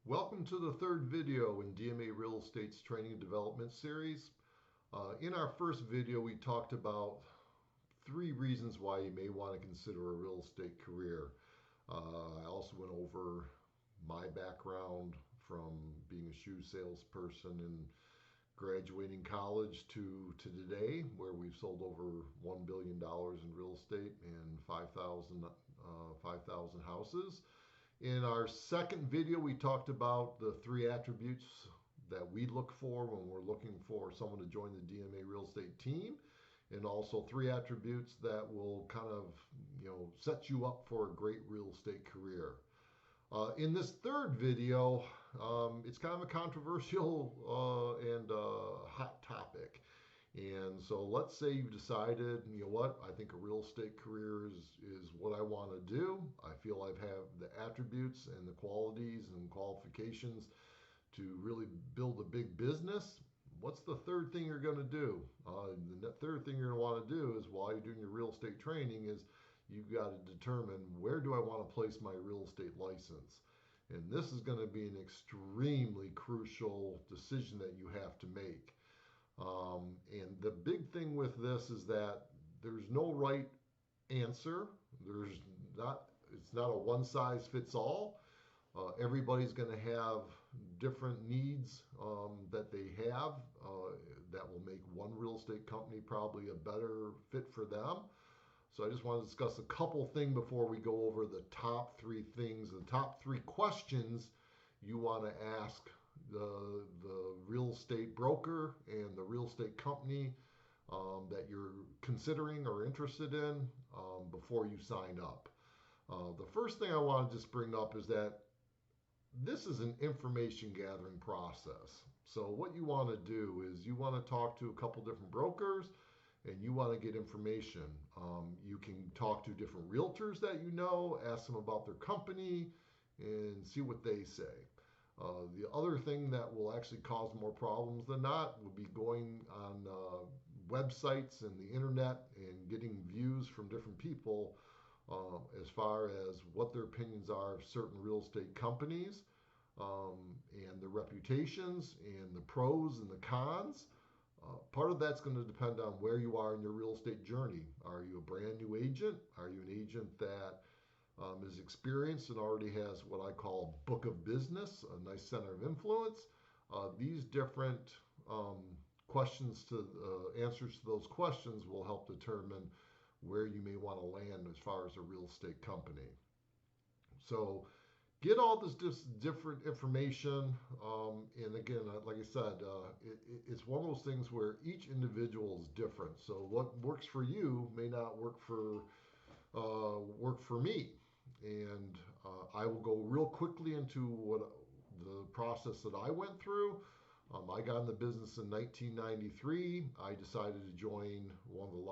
Welcome to the third video in DMA Real Estate's Training and Development Series. In our first video, we talked about 3 reasons why you may want to consider a real estate career. I also went over my background from being a shoe salesperson and graduating college to today, where we've sold over $1 billion in real estate and 5,000 houses. In our second video, we talked about the 3 attributes that we look for when we're looking for someone to join the DMA real estate team, and also 3 attributes that will kind of set you up for a great real estate career. In this third video, it's kind of a controversial and hot topic. And so let's say you've decided, you know what, I think a real estate career is what I want to do. I feel I have the attributes and the qualities and qualifications to really build a big business. What's the third thing you're going to do? The third thing you're going to want to do is, while you're doing your real estate training, is you've got to determine, where do I want to place my real estate license? And this is going to be an extremely crucial decision that you have to make. And the big thing with this is that there's no right answer. It's not a one size fits all. Everybody's going to have different needs that they have that will make one real estate company probably a better fit for them. So I just want to discuss a couple things before we go over the top 3 things, the top 3 questions you want to ask the real estate broker and the real estate company that you're considering or interested in before you sign up. The first thing I want to just bring up is that this is an information gathering process. So what you want to do is you want to talk to a couple different brokers and you want to get information. You can talk to different realtors that you know, ask them about their company, and see what they say. The other thing that will actually cause more problems than not would be going on websites and the internet and getting views from different people as far as what their opinions are of certain real estate companies and their reputations and the pros and the cons. Part of that's going to depend on where you are in your real estate journey. Are you a brand new agent? Are you an agent that is experienced and already has what I call a book of business, a nice center of influence? These different answers to those questions will help determine where you may want to land as far as a real estate company. So get all this different information. And again, like I said, it's one of those things where each individual is different. So what works for you may not work for me. And I will go real quickly into what the process that I went through. I got in the business in 1993. I decided to join one of the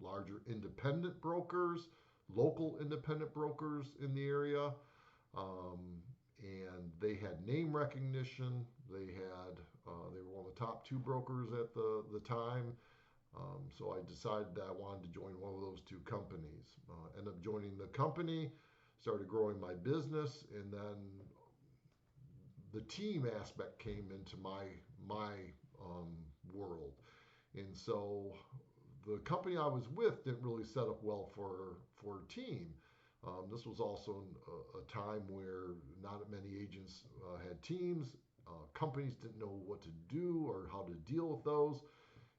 larger independent brokers, local independent brokers in the area. And they had name recognition. They were one of the top 2 brokers at the time. So I decided that I wanted to join one of those 2 companies. Ended up joining the company, started growing my business, and then the team aspect came into my world. And so the company I was with didn't really set up well for a team. This was also a time where not many agents had teams. Companies didn't know what to do or how to deal with those.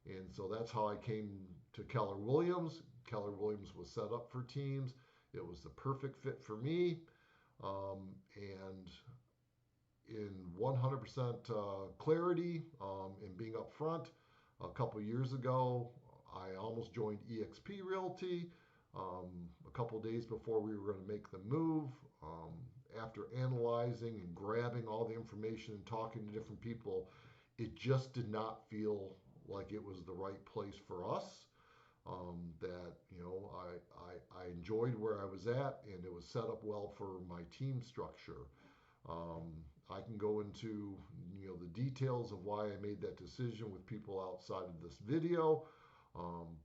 And so that's how I came to Keller Williams. Keller Williams was set up for teams. It was the perfect fit for me. And in 100% clarity and being upfront, a couple years ago, I almost joined eXp Realty. A couple days before we were going to make the move, after analyzing and grabbing all the information and talking to different people, it just did not feel like it was the right place for us. I enjoyed where I was at, and it was set up well for my team structure. I can go into the details of why I made that decision with people outside of this video.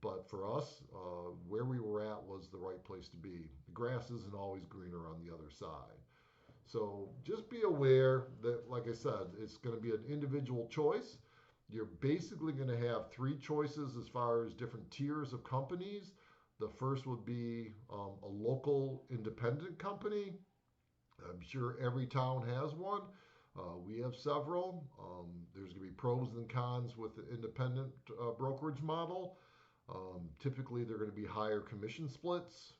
But for us, where we were at was the right place to be. The grass isn't always greener on the other side. So just be aware that, like I said, it's going to be an individual choice. You're basically going to have three choices as far as different tiers of companies. The first would be a local independent company. I'm sure every town has one. We have several. There's going to be pros and cons with the independent brokerage model. Typically, they're going to be higher commission splits,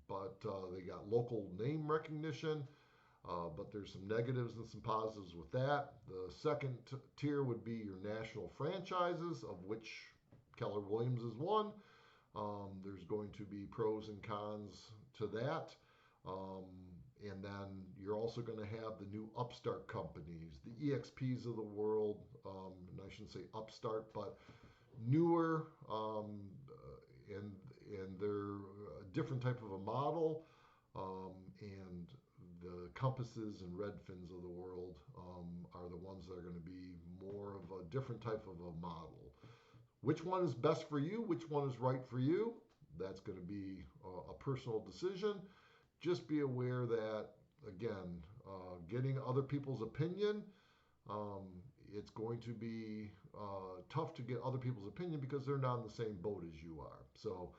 but they got local name recognition. But there's some negatives and some positives with that. The second tier would be your national franchises, of which Keller Williams is one. There's going to be pros and cons to that. Um, and then you're also going to have the new upstart companies, the EXPs of the world. And I shouldn't say upstart, but newer, and they're a different type of a model. And the Compasses and Redfins of the world are the ones that are going to be more of a different type of a model. Which one is best for you? Which one is right for you? That's going to be a personal decision. Just be aware that, again, getting other people's opinion, um, it's going to be tough to get other people's opinion because they're not in the same boat as you are. So,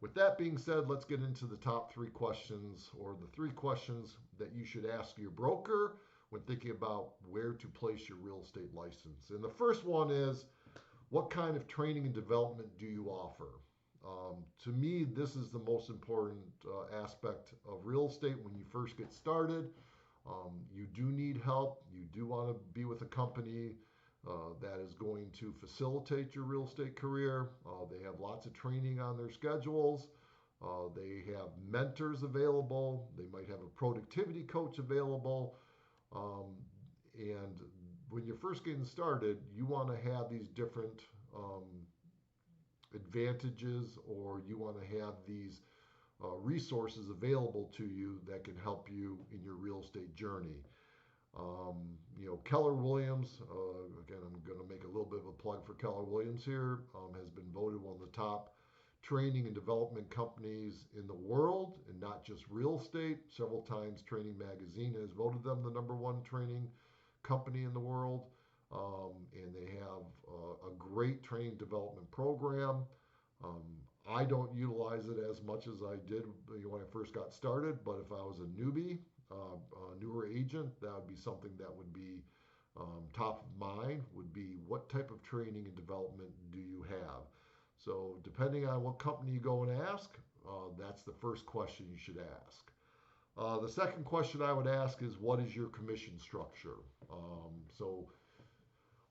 with that being said, let's get into the top three questions, or the three questions that you should ask your broker when thinking about where to place your real estate license. And the first one is, what kind of training and development do you offer? To me, this is the most important aspect of real estate when you first get started. You do need help. You do want to be with a company that is going to facilitate your real estate career. They have lots of training on their schedules. They have mentors available. They might have a productivity coach available. And when you're first getting started, you want to have these different advantages, or you want to have these resources available to you that can help you in your real estate journey. Keller Williams, again, I'm going to make a little bit of a plug for Keller Williams here, has been voted one of the top training and development companies in the world, and not just real estate. Several times Training Magazine has voted them the number one training company in the world. And they have a great training development program. Um, I don't utilize it as much as I did when I first got started, but if I was a newbie, a newer agent, that would be something that would be top of mind, would be what type of training and development do you have? So depending on what company you go and ask, that's the first question you should ask. The second question I would ask is, what is your commission structure? So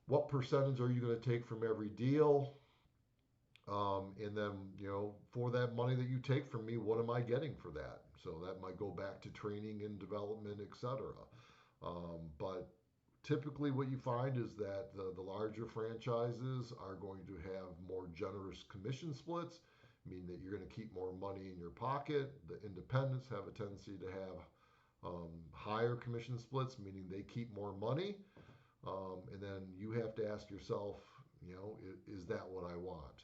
what percentage are you going to take from every deal? And then, for that money that you take from me, what am I getting for that? So that might go back to training and development, etc. But typically, what you find is that the larger franchises are going to have more generous commission splits, meaning that you're going to keep more money in your pocket. The independents have a tendency to have higher commission splits, meaning they keep more money. And then you have to ask yourself, is that what I want?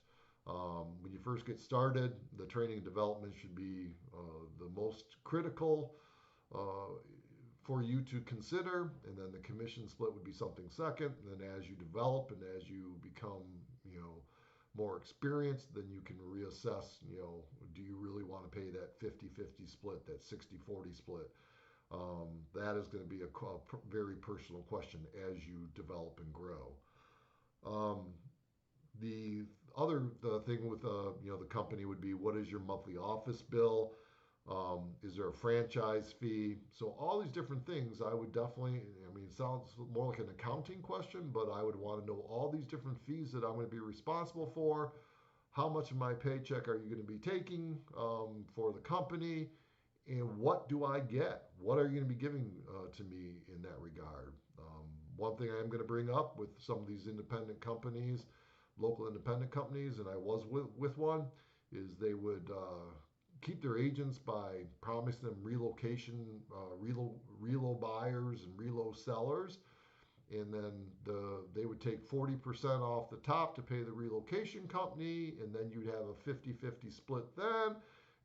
When you first get started, the training and development should be the most critical for you to consider, and then the commission split would be something second. And then as you develop and as you become, more experienced, then you can reassess, do you really want to pay that 50-50 split, that 60-40 split? That is going to be a very personal question as you develop and grow. The other thing with the company would be, what is your monthly office bill? Is there a franchise fee? So all these different things, I would definitely, it sounds more like an accounting question, but I would want to know all these different fees that I'm going to be responsible for. How much of my paycheck are you going to be taking for the company? And what do I get? What are you going to be giving to me in that regard? One thing I am going to bring up with some of these independent companies, local independent companies, and I was with one, is they would keep their agents by promising them relocation, relo buyers and relo sellers. And then they would take 40% off the top to pay the relocation company, and then you'd have a 50-50 split then.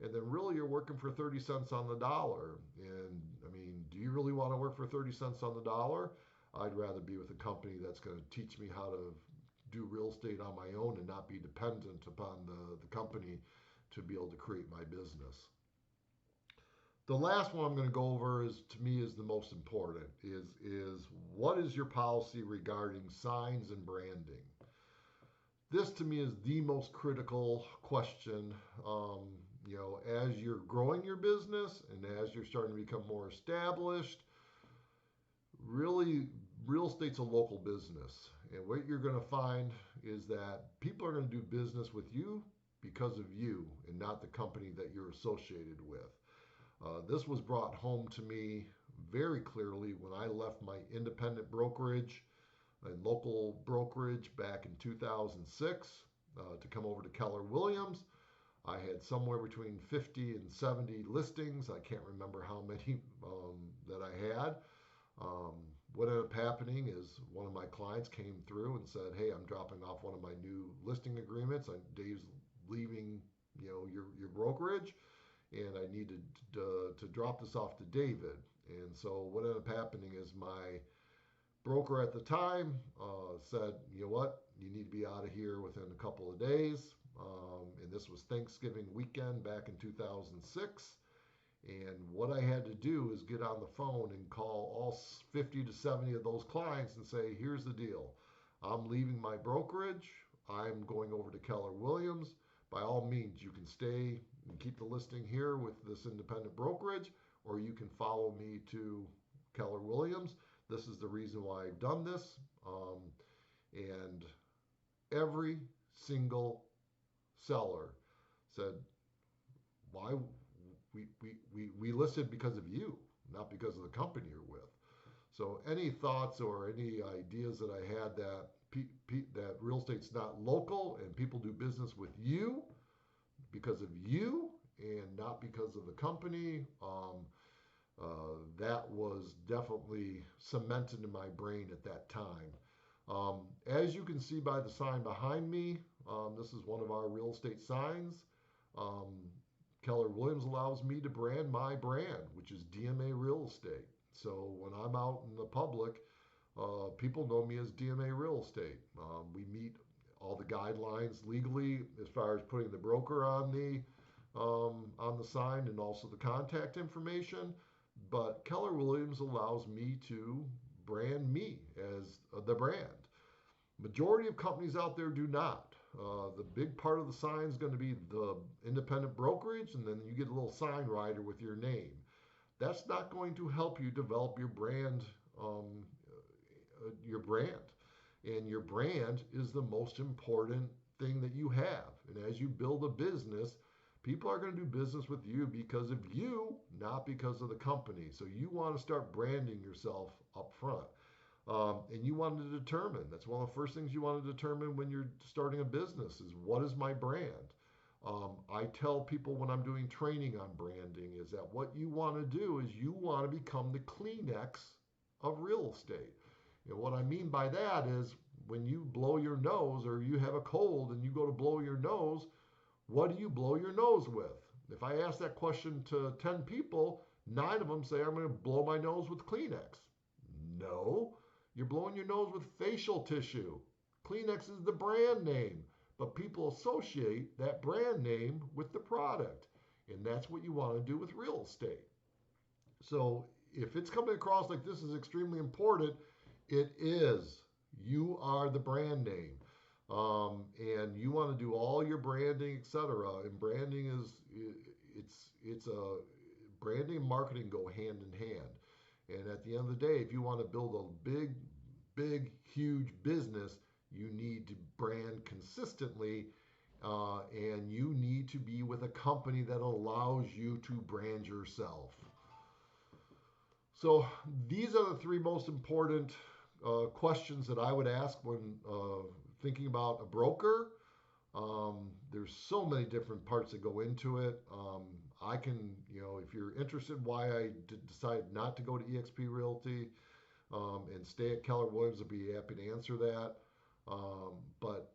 and then really you're working for 30 cents on the dollar. And I mean, do you really want to work for 30 cents on the dollar? I'd rather be with a company that's going to teach me how to do real estate on my own and not be dependent upon the company to be able to create my business. The last one I'm going to go over is, to me, is the most important, is what is your policy regarding signs and branding? This to me is the most critical question. As you're growing your business and as you're starting to become more established, really, real estate's a local business. And what you're going to find is that people are going to do business with you because of you and not the company that you're associated with. This was brought home to me very clearly when I left my independent brokerage and local brokerage back in 2006 to come over to Keller Williams. I had somewhere between 50 and 70 listings. I can't remember how many that I had. What ended up happening is one of my clients came through and said, "Hey, I'm dropping off one of my new listing agreements. Dave's leaving, your brokerage, and I needed to drop this off to David." And so what ended up happening is my broker at the time said, "You know what? You need to be out of here within a couple of days." And this was Thanksgiving weekend back in 2006. And what I had to do is get on the phone and call all 50 to 70 of those clients and say, "Here's the deal. I'm leaving my brokerage. I'm going over to Keller Williams. By all means, you can stay and keep the listing here with this independent brokerage, or you can follow me to Keller Williams. This is the reason why I've done this." And every single seller said, "Why? We listed because of you, not because of the company you're with." So any thoughts or any ideas that I had that that real estate's not local and people do business with you because of you and not because of the company, that was definitely cemented in my brain at that time. As you can see by the sign behind me, this is one of our real estate signs. Keller Williams allows me to brand my brand, which is DMA Real Estate. So when I'm out in the public, people know me as DMA Real Estate. We meet all the guidelines legally as far as putting the broker on the sign and also the contact information. But Keller Williams allows me to brand me as the brand. Majority of companies out there do not. The big part of the sign is going to be the independent brokerage, and then you get a little sign rider with your name. That's not going to help you develop your brand. And your brand is the most important thing that you have. And as you build a business, people are going to do business with you because of you, not because of the company. So you want to start branding yourself up front. And you want to determine, that's one of the first things you want to determine when you're starting a business is, what is my brand? I tell people when I'm doing training on branding is that what you want to do is you want to become the Kleenex of real estate. And what I mean by that is when you blow your nose or you have a cold and you go to blow your nose, what do you blow your nose with? If I ask that question to 10 people, 9 of them say, "I'm going to blow my nose with Kleenex." No. You're blowing your nose with facial tissue. Kleenex is the brand name, but people associate that brand name with the product. And that's what you want to do with real estate. So if it's coming across like this is extremely important, it is. You are the brand name. And you want to do all your branding, etc. And branding branding and marketing go hand in hand. And at the end of the day, if you want to build a big, huge business, you need to brand consistently, and you need to be with a company that allows you to brand yourself. So these are the 3 most important questions that I would ask when thinking about a broker. There's so many different parts that go into it. I can, if you're interested why I decided not to go to eXp Realty and stay at Keller Williams, I'd be happy to answer that. But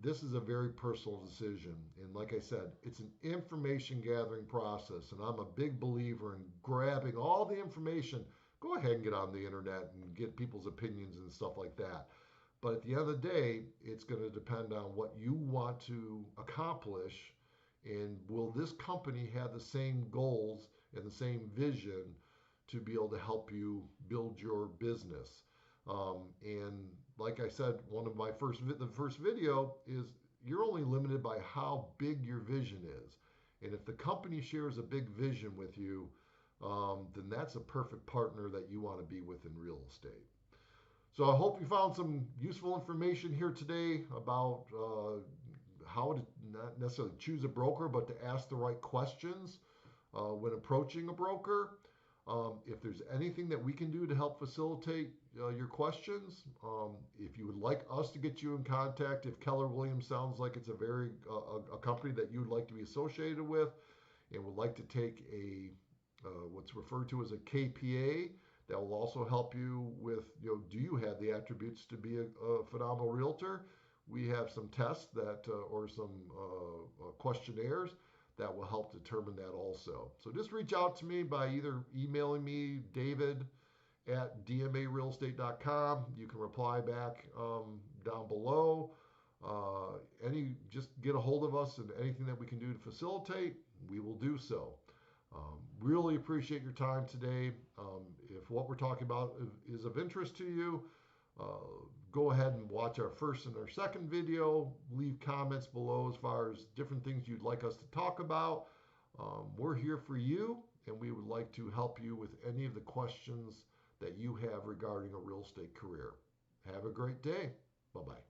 this is a very personal decision. And like I said, it's an information gathering process. And I'm a big believer in grabbing all the information. Go ahead and get on the internet and get people's opinions and stuff like that. But at the end of the day, it's going to depend on what you want to accomplish. And will this company have the same goals and the same vision to be able to help you build your business? And like I said, one of the first video is you're only limited by how big your vision is. And if the company shares a big vision with you, then that's a perfect partner that you want to be with in real estate. So I hope you found some useful information here today about how to not necessarily choose a broker, but to ask the right questions when approaching a broker. If there's anything that we can do to help facilitate your questions, if you would like us to get you in contact, if Keller Williams sounds like it's a company that you would like to be associated with, and would like to take a what's referred to as a KPA, that will also help you with, do you have the attributes to be a phenomenal realtor? We have some tests that or some questionnaires that will help determine that also. So just reach out to me by either emailing me, david@dmarealestate.com. You can reply back down below. Just get a hold of us, and anything that we can do to facilitate, we will do so. Really appreciate your time today. If what we're talking about is of interest to you, go ahead and watch our first and our second video. Leave comments below as far as different things you'd like us to talk about. We're here for you, and we would like to help you with any of the questions that you have regarding a real estate career. Have a great day. Bye-bye.